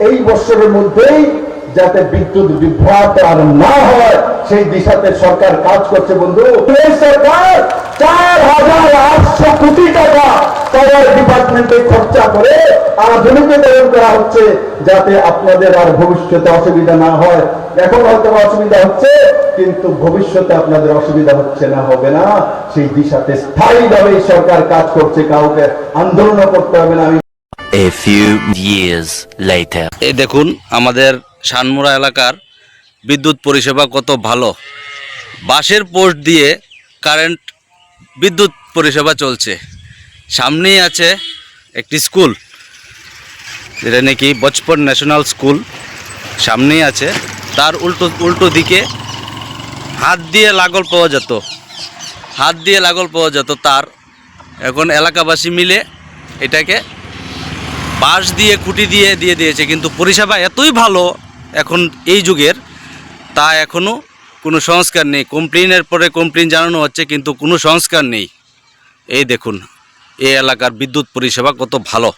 এই বছরের মধ্যেই যাতে বিদ্যুৎ বিভ্রাট আর না হয় সেই দিশাতে সরকার কাজ করছে বন্ধু। এই সরকার 4,800 কোটি টাকা পাওয়ার ডিপার্টমেন্টে খরচা করে আধুনিকীকরণ করা হচ্ছে যাতে আপনাদের আর ভবিষ্যতে অসুবিধা না হয়। এখন হয়তো অসুবিধা হচ্ছে, কিন্তু ভবিষ্যতে আপনাদের অসুবিধা হচ্ছে না, হবে না, সেই দিশাতে স্থায়ীভাবে সরকার কাজ করছে। কাউকে আন্দোলন করতে হবে না। A few years later. এই দেখুন আমাদের শানমুরা এলাকার বিদ্যুৎ পরিষেবা কত ভালো। বাঁশের পোস্ট দিয়ে কারেন্ট বিদ্যুৎ পরিষেবা চলছে। সামনেই আছে একটি স্কুল, যেটা নাকি বচপন ন্যাশনাল স্কুল সামনেই আছে। তার উল্টো দিকে হাত দিয়ে লাগল পাওয়া যেত তার। এখন এলাকাবাসী মিলে এটাকে বাঁশ দিয়ে খুঁটি দিয়ে দিয়েছে, কিন্তু পরিষেবা এতই ভালো এখন এই যুগের, তা এখনও কোনো সংস্কার নেই। কমপ্লেনের পরে কমপ্লেন জানানো হচ্ছে, কিন্তু কোনো সংস্কার নেই। এই দেখুন এই এলাকার বিদ্যুৎ পরিষেবা কত ভালো।